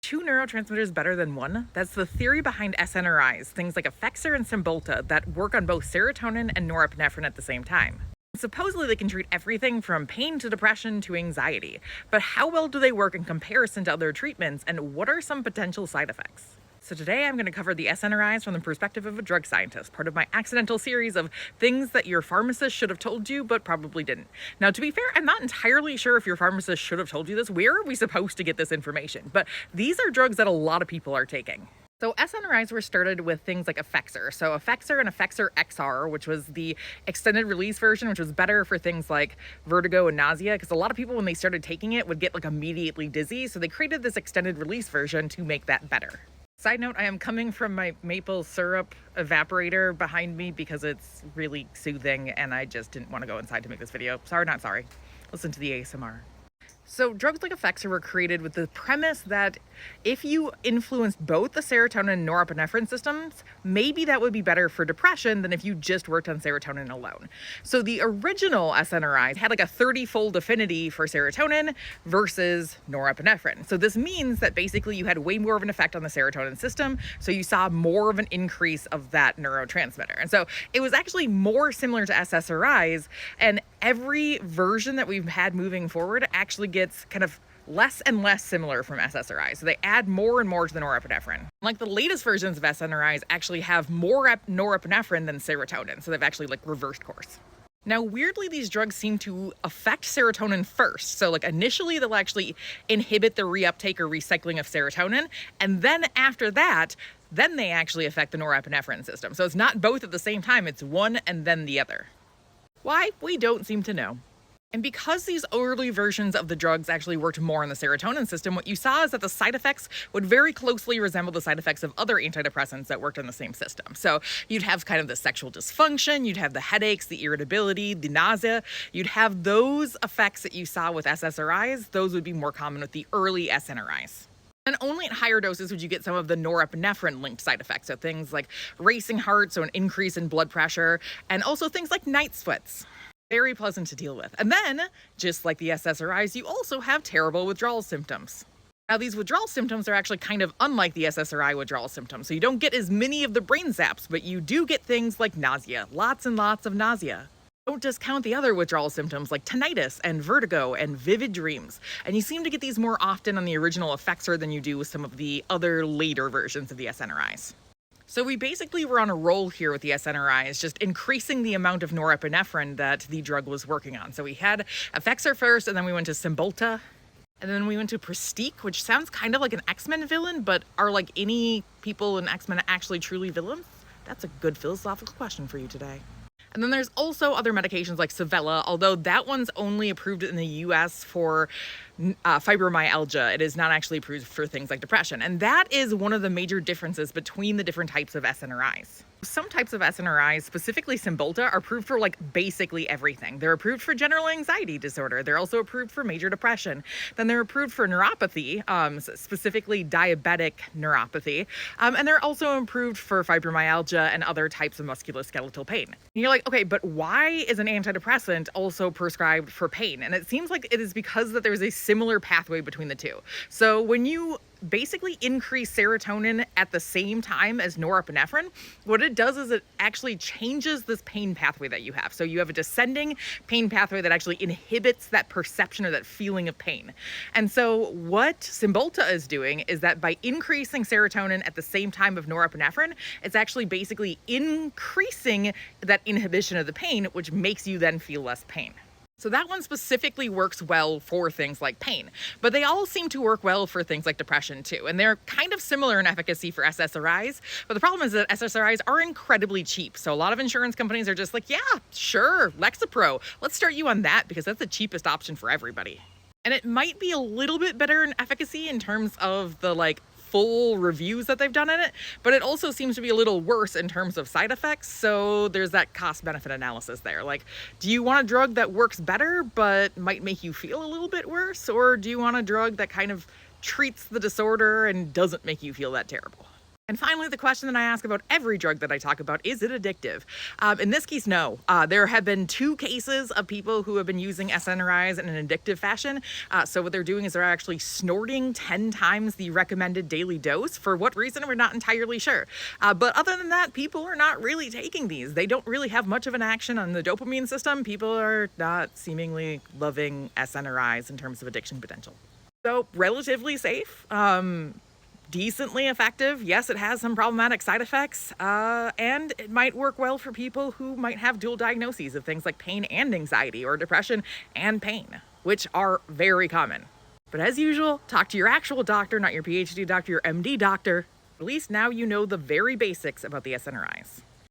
two neurotransmitters better than one? That's the theory behind SNRIs, things like Effexor and Cymbalta that work on both serotonin and norepinephrine at the same time. Supposedly they can treat everything from pain to depression to anxiety, but how well do they work in comparison to other treatments, and what are some potential side effects? So today I'm going to cover the SNRIs from the perspective of a drug scientist, part of my accidental series of things that your pharmacist should have told you but probably didn't. Now, to be fair, I'm not entirely sure if your pharmacist should have told you this. Where are we supposed to get this information? But these are drugs that a lot of people are taking. So SNRIs were started with things like Effexor. So Effexor and Effexor XR, which was the extended release version, which was better for things like vertigo and nausea, because a lot of people when they started taking it would get like immediately dizzy. So they created this extended release version to make that better. Side note, I am coming from my maple syrup evaporator behind me because it's really soothing and I just didn't want to go inside to make this video. Sorry, not sorry. Listen to the ASMR. So drugs like Effexor were created with the premise that if you influence both the serotonin and norepinephrine systems, maybe that would be better for depression than if you just worked on serotonin alone. So the original SNRIs had like a 30-fold affinity for serotonin versus norepinephrine. So this means that basically you had way more of an effect on the serotonin system, so you saw more of an increase of that neurotransmitter. And so it was actually more similar to SSRIs, and every version that we've had moving forward actually gets kind of less and less similar from SSRIs. So they add more and more to the norepinephrine. Like the latest versions of SNRIs actually have more norepinephrine than serotonin. So they've actually like reversed course. Now, weirdly, these drugs seem to affect serotonin first. So like initially they'll actually inhibit the reuptake or recycling of serotonin. And then after that, then they actually affect the norepinephrine system. So it's not both at the same time, it's one and then the other. Why? We don't seem to know. And because these early versions of the drugs actually worked more on the serotonin system, what you saw is that the side effects would very closely resemble the side effects of other antidepressants that worked on the same system. So you'd have kind of the sexual dysfunction, you'd have the headaches, the irritability, the nausea. You'd have those effects that you saw with SSRIs. Those would be more common with the early SNRIs. And only at higher doses would you get some of the norepinephrine-linked side effects. So things like racing heart, so an increase in blood pressure, and also things like night sweats. Very pleasant to deal with. And then, just like the SSRIs, you also have terrible withdrawal symptoms. Now, these withdrawal symptoms are actually kind of unlike the SSRI withdrawal symptoms. So you don't get as many of the brain zaps, but you do get things like nausea, lots and lots of nausea. Don't discount the other withdrawal symptoms like tinnitus and vertigo and vivid dreams. And you seem to get these more often on the original Effexor than you do with some of the other later versions of the SNRIs. So we basically were on a roll here with the SNRIs, just increasing the amount of norepinephrine that the drug was working on. So we had Effexor first, and then we went to Cymbalta, and then we went to Pristique, which sounds kind of like an X-Men villain, but are like any people in X-Men actually truly villains? That's a good philosophical question for you today. And then there's also other medications like Savella, although that one's only approved in the US for fibromyalgia. It is not actually approved for things like depression. And that is one of the major differences between the different types of SNRIs. Some types of SNRIs, specifically Cymbalta, are approved for like basically everything. They're approved for general anxiety disorder. They're also approved for major depression. Then they're approved for neuropathy, specifically diabetic neuropathy. And they're also approved for fibromyalgia and other types of musculoskeletal pain. And you're like, okay, but why is an antidepressant also prescribed for pain? And it seems like it is because that there's a similar pathway between the two. So when you basically increase serotonin at the same time as norepinephrine, what it does is it actually changes this pain pathway that you have. So you have a descending pain pathway that actually inhibits that perception or that feeling of pain. And so what Cymbalta is doing is that by increasing serotonin at the same time of norepinephrine, it's actually basically increasing that inhibition of the pain, which makes you then feel less pain. So that one specifically works well for things like pain, but they all seem to work well for things like depression too. And they're kind of similar in efficacy for SSRIs, but the problem is that SSRIs are incredibly cheap. So a lot of insurance companies are just like, yeah, sure, Lexapro, let's start you on that because that's the cheapest option for everybody. And it might be a little bit better in efficacy in terms of the like full reviews that they've done in it, but it also seems to be a little worse in terms of side effects. So there's that cost benefit analysis there. Like, do you want a drug that works better but might make you feel a little bit worse? Or do you want a drug that kind of treats the disorder and doesn't make you feel that terrible? And finally, the question that I ask about every drug that I talk about, is it addictive? In this case, no. There have been 2 cases of people who have been using SNRIs in an addictive fashion. So what they're doing is they're actually snorting 10 times the recommended daily dose. For what reason, we're not entirely sure. But other than that, people are not really taking these. They don't really have much of an action on the dopamine system. People are not seemingly loving SNRIs in terms of addiction potential. So relatively safe. Decently effective. Yes, it has some problematic side effects, and it might work well for people who might have dual diagnoses of things like pain and anxiety, or depression and pain, which are very common. But as usual, talk to your actual doctor, not your PhD doctor, your MD doctor. At least now you know the very basics about the SNRIs.